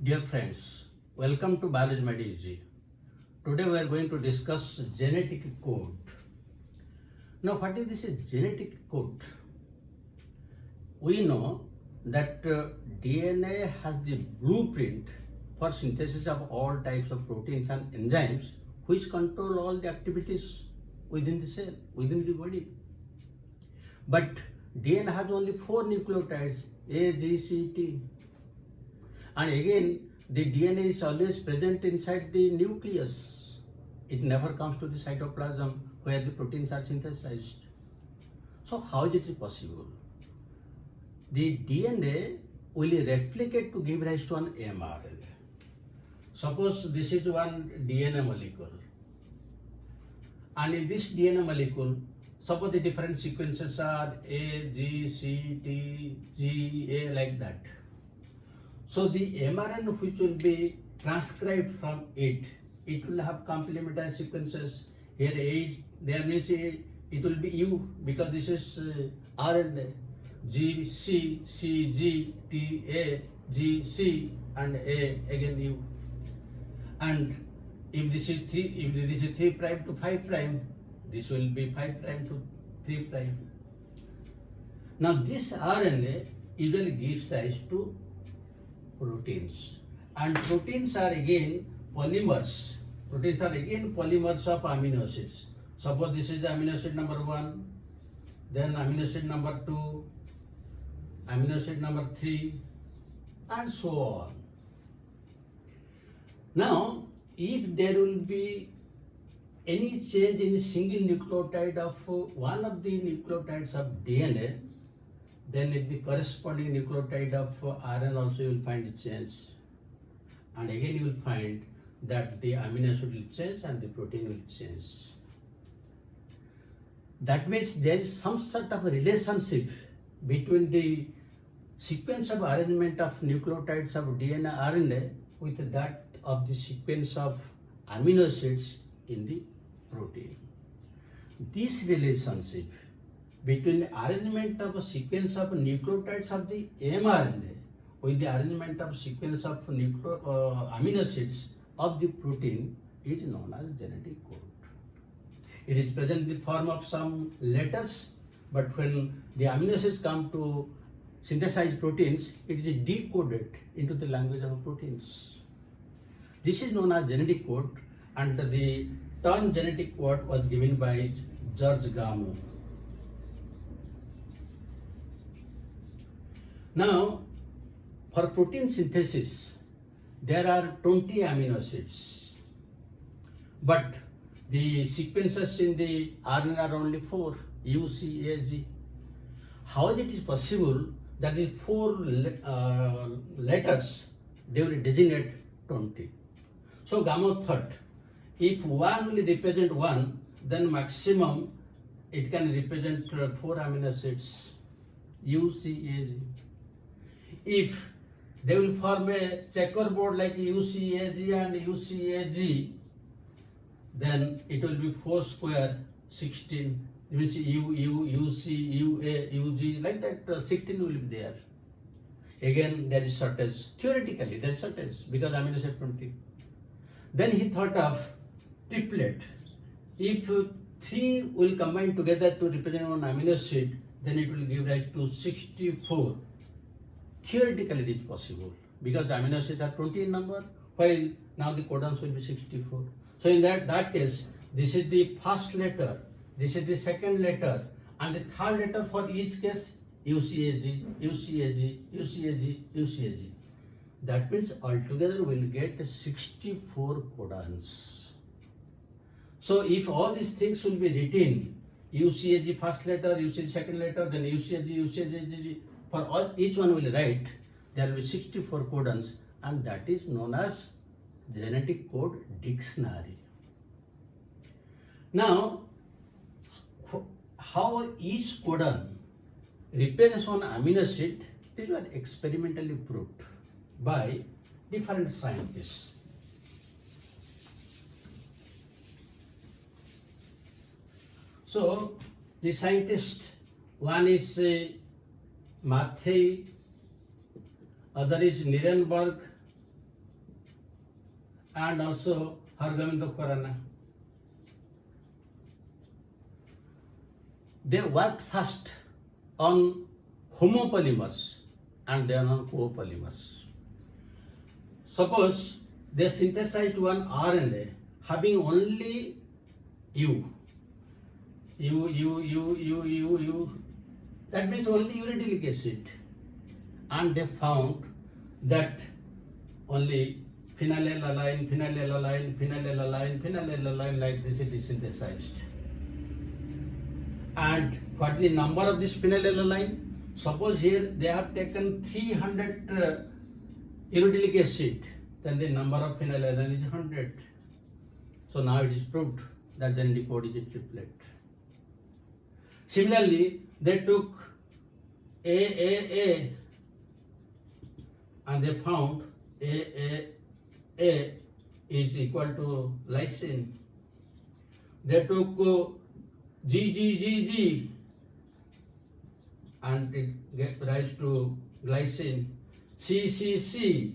Dear friends, welcome to Biology Made Easy. Today we are going to discuss genetic code. Now, what is this genetic code? We know that DNA has the blueprint for synthesis of all types of proteins and enzymes which control all the activities within the cell, within the body. But DNA has only 4 nucleotides, A, G, C, T. And again, the DNA is always present inside the nucleus. It never comes to the cytoplasm where the proteins are synthesized. So how is it possible? The DNA will replicate to give rise to an mRNA. Suppose this is one DNA molecule. And in this DNA molecule, suppose the different sequences are A, G, C, T, G, A, like that. So the mRNA which will be transcribed from it will have complementary sequences. Here A, there means it will be U because this is RNA. G, C, C, G, T, A, G, C, and A, again U. And if this is 3 prime to 5 prime, this will be 5 prime to 3 prime. Now this RNA usually gives rise to proteins, and proteins are again polymers. Proteins are again polymers of amino acids. Suppose this is amino acid number 1, then amino acid number 2, amino acid number 3, and so on. Now, if there will be any change in a single nucleotide of one of the nucleotides of DNA, then in the corresponding nucleotide of RNA also you will find a change. And again you will find that the amino acid will change and the protein will change. That means there is some sort of a relationship between the sequence of arrangement of nucleotides of DNA RNA with that of the sequence of amino acids in the protein. This relationship between arrangement of a sequence of nucleotides of the mRNA with the arrangement of sequence of amino acids of the protein is known as genetic code. It is present in the form of some letters, but when the amino acids come to synthesize proteins, it is decoded into the language of proteins. This is known as genetic code, and the term genetic code was given by George Gamow. Now, for protein synthesis, there are 20 amino acids, but the sequences in the RNA are only 4, U, C, A, G. How it is possible that the 4 letters, they will degenerate 20? So Gamow thought, if 1 will represent 1, then maximum it can represent 4 amino acids, U, C, A, G. If they will form a checkerboard like UCAG and UCAG, then it will be 4 square 16, which U, UC, UA, UG, like that 16 will be there. Again, there is shortage. Theoretically, there is shortage because amino acid 20. Then he thought of triplet. If 3 will combine together to represent one amino acid, then it will give rise to 64. Theoretically it is possible because the amino acids are 20 in number, while now the codons will be 64. So in that case, this is the first letter, this is the second letter, and the third letter for each case, UCAG, UCAG, UCAG, UCAG. That means altogether we will get 64 codons. So if all these things will be written, UCAG first letter, UCAG second letter, then UCAG, UCAG, for all, each one will write, there will be 64 codons, and that is known as genetic code dictionary. Now, how each codon represents one amino acid, these were experimentally proved by different scientists. So, the scientist, one is Mathey, other is Nirenberg, and also Hargobind Khorana. They worked first on homopolymers and then on copolymers. Suppose they synthesized one RNA having only U. That means only uridylic acid. And they found that only phenylalanine like this it is synthesized. And what is the number of this phenylalanine? Suppose here they have taken 300 uridylic acid, then the number of phenylalanine is 100. So now it is proved that then the code is a triplet. Similarly, they took AAA and they found AAA is equal to lysine. They took GGGG and it gave rise to glycine. CCC,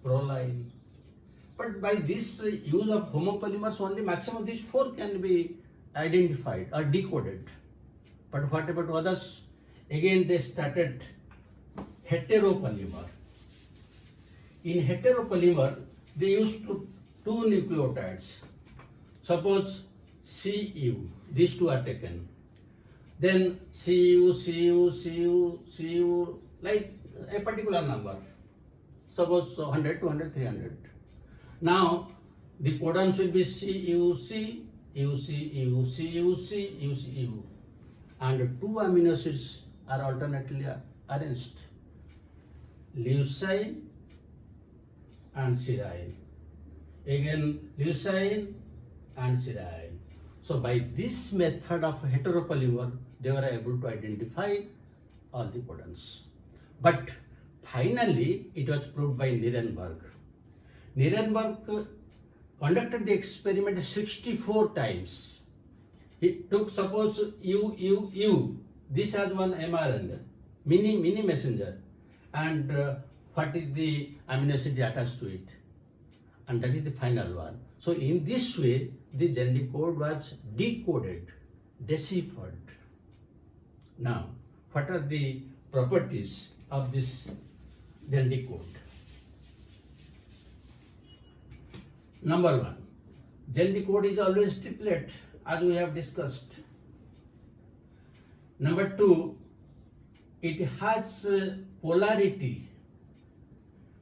proline. But by this use of homopolymers only maximum of these 4 can be identified or decoded. But what about others? Again they started heteropolymer. In heteropolymer they used two nucleotides. Suppose CU, these two are taken. Then CU, like a particular number. Suppose 100, 200, 300. Now the codons will be CUC, UC, and 2 amino acids are alternately arranged. Leucine and serine. Again leucine and serine. So by this method of heteropolymer, they were able to identify all the codons. But finally, it was proved by Nirenberg. Nirenberg conducted the experiment 64 times. He took, suppose, U. This has one mRNA, mini messenger, and what is the amino acid attached to it? And that is the final one. So in this way, the genetic code was decoded, deciphered. Now, what are the properties of this genetic code? Number 1, genetic code is always triplet, as we have discussed. Number 2, it has polarity,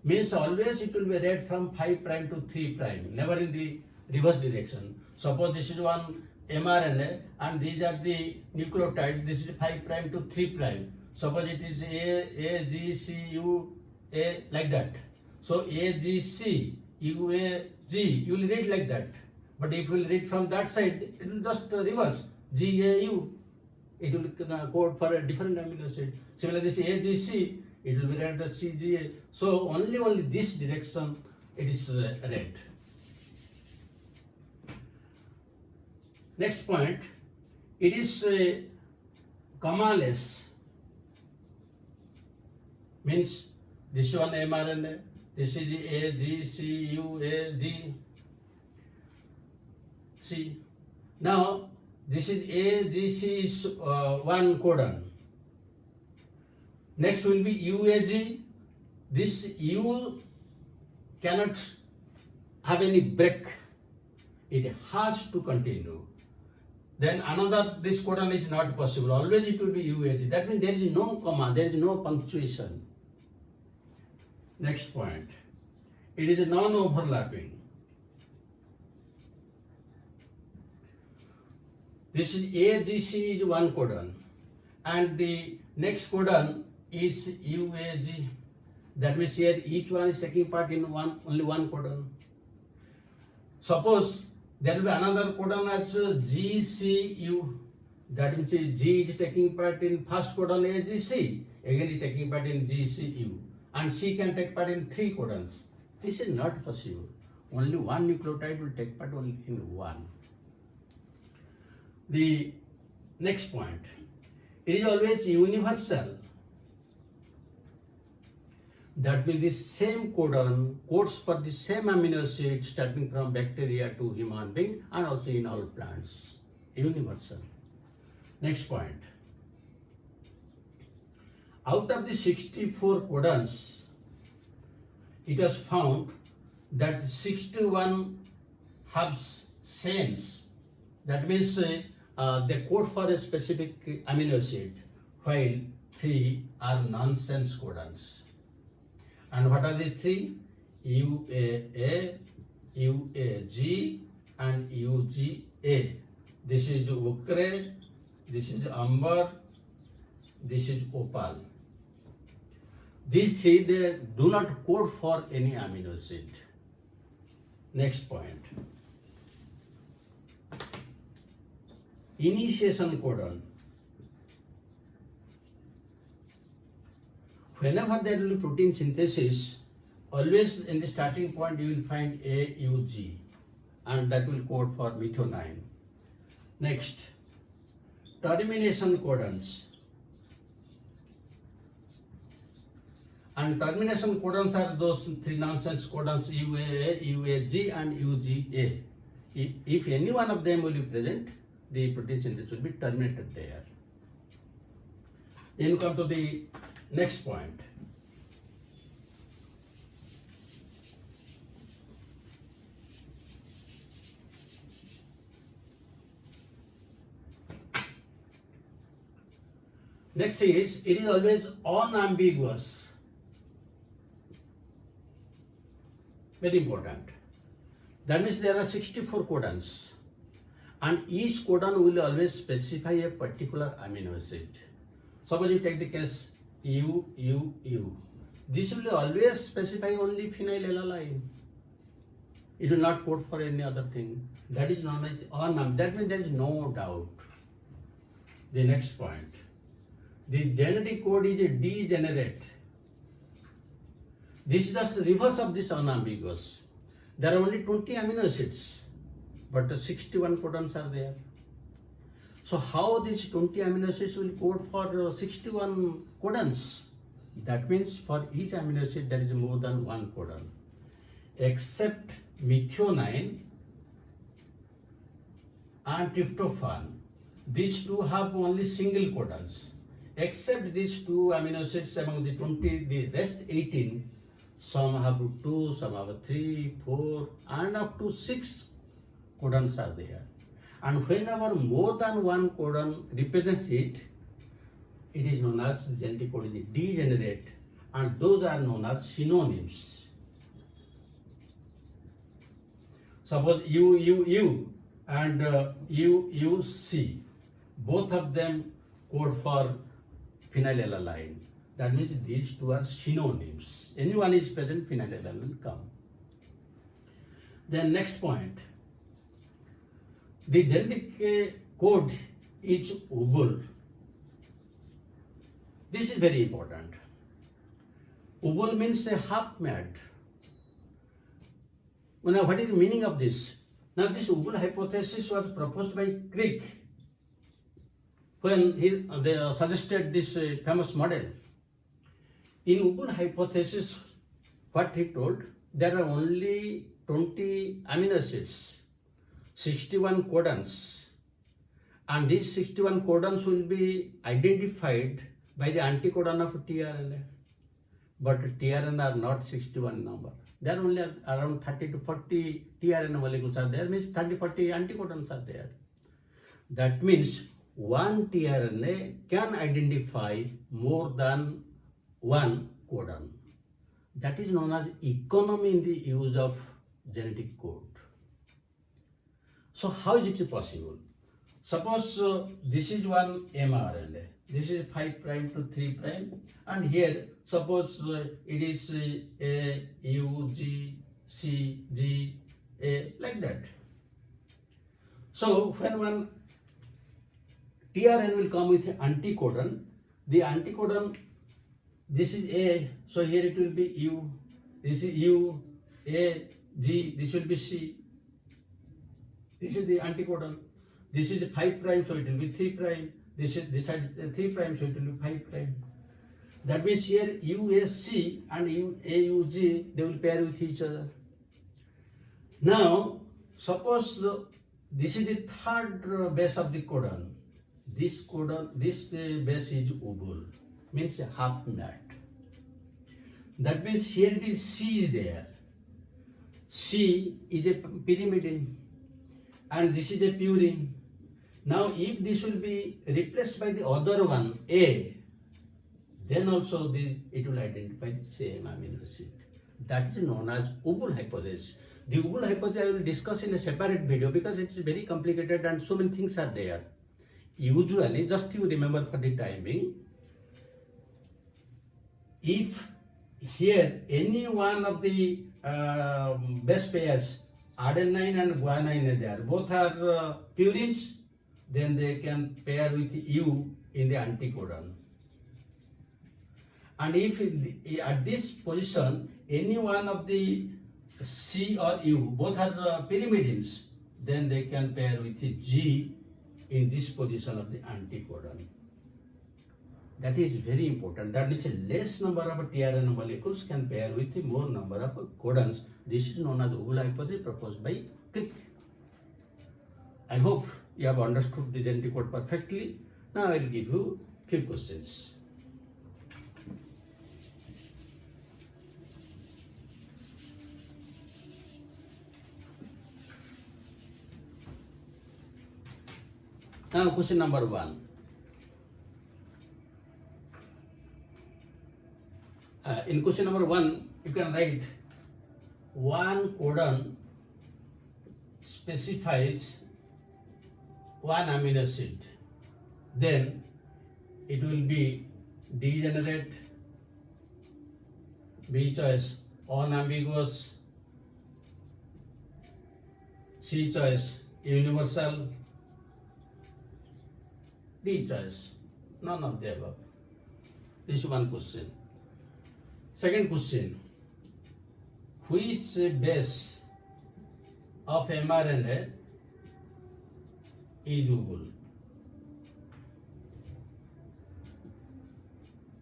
means always it will be read from 5' to 3', never in the reverse direction. Suppose this is one mRNA and these are the nucleotides, this is 5' to 3'. Suppose it is A, G, C, U, A, like that. So A, G, C, U, A, G, you will read like that. But if you will read from that side, it will just reverse. G, A, U, it will code for a different amino acid. Similarly, this A, G, C, it will be read as C, G, A. So only this direction it is read. Next point, it is commaless, means this one mRNA, this is the A, G, C, U, A, G, C. Now, this is A, G, C is one codon. Next will be UAG. This U cannot have any break. It has to continue. Then another, this codon is not possible. Always it will be UAG. That means there is no comma, there is no punctuation. Next point. It is non-overlapping. This is AGC is one codon, and the next codon is UAG. That means here each one is taking part in only one codon. Suppose there will be another codon as GCU. That means G is taking part in first codon AGC. Again, it is taking part in GCU. And C can take part in 3 codons. This is not possible. Only one nucleotide will take part only in one. The next point, it is always universal. That means the same codon codes for the same amino acid starting from bacteria to human being and also in all plants. Universal. Next point. Out of the 64 codons, it was found that 61 have sense. That means they code for a specific amino acid, while 3 are nonsense codons. And what are these 3? UAA, UAG, and UGA. This is ochre, this is amber, this is opal. These 3, they do not code for any amino acid. Next point. Initiation codon. Whenever there will be protein synthesis, always in the starting point you will find AUG, and that will code for methionine. Next, termination codons. And termination codons are those 3 nonsense codons UAA, UAG, and UGA. If any one of them will be present, the protein synthesis will be terminated there. Then you come to the next point. Next thing is, it is always unambiguous. Very important. That means there are 64 codons, and each codon will always specify a particular amino acid. Suppose you take the case U. This will always specify only phenylalanine. It will not code for any other thing. That is known as unambiguous. That means there is no doubt. The next point. The genetic code is a degenerate. This is just the reverse of this unambiguous. There are only 20 amino acids, but 61 codons are there. So how these 20 amino acids will code for 61 codons? That means for each amino acid there is more than one codon. Except methionine and tryptophan, these two have only single codons. Except these 2 amino acids among the 20, the rest 18, some have 2, some have 3, 4, and up to 6 codons are there. And whenever more than one codon represents it, it is known as genetic code is degenerate, and those are known as synonyms. Suppose U and UC, both of them code for phenylalanine. That means these 2 are synonyms. Anyone is present, phenylalanine will come. Then next point. The genetic code is wobble. This is very important. Wobble means a half mad. Now, what is the meaning of this? Now, this wobble hypothesis was proposed by Crick when they suggested this famous model. In wobble hypothesis, what he told, there are only 20 amino acids, 61 codons, and these 61 codons will be identified by the anticodon of tRNA. But tRNA are not 61 number. There are only around 30 to 40 tRNA molecules are there, means 30-40 anticodons are there. That means one tRNA can identify more than one codon. That is known as economy in the use of genetic code. So how is it possible? Suppose this is one mRNA. This is 5' to 3', and here suppose it is A, U, G, C, G, A, like that. So when one tRNA will come with an anticodon, the anticodon, this is A, so here it will be U, this is U, A, G, this will be C. This is the anticodon. This is 5', so it will be 3'. This side 3', so it will be 5'. That means here UAC and AUG, they will pair with each other. Now, suppose this is the third base of the codon. This base is wobble, means half mat. That means here it is C is there. C is a pyrimidine and this is a purine. Now if this will be replaced by the other one, A, then also it will identify the same amino acid. That is known as wobble hypothesis. The wobble hypothesis I will discuss in a separate video because it is very complicated and so many things are there. Usually, just you remember for the time being, if here any one of the base pairs, adenine and guanine are there, both are purines, then they can pair with U in the anticodon. And if at this position, any one of the C or U, both are pyrimidines, then they can pair with G in this position of the anticodon. That is very important. That means a less number of tRNA molecules can pair with more number of codons. This is known as wobble hypothesis proposed by Crick. I hope you have understood the genetic code perfectly. Now I will give you few questions. Now question number 1. In question number 1, you can write one codon specifies one amino acid. Then it will be degenerate, B choice, unambiguous, C choice, universal, D choice, none of the above. This is one question. Second question, which base of mRNA is wobble?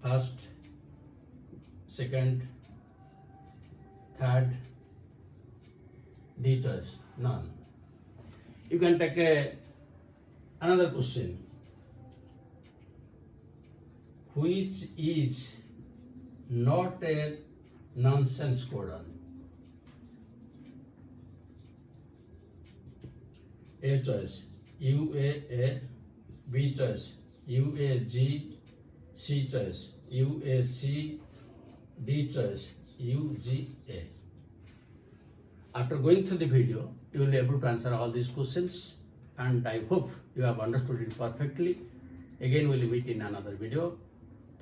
First, second, third, D choice, none. You can take another question. Which is not a nonsense codon? A choice, UAA, B choice, UAG, C choice, UAC, D choice, UGA. After going through the video, you will be able to answer all these questions and I hope you have understood it perfectly. Again, we will meet in another video.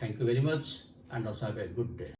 Thank you very much and also have a good day.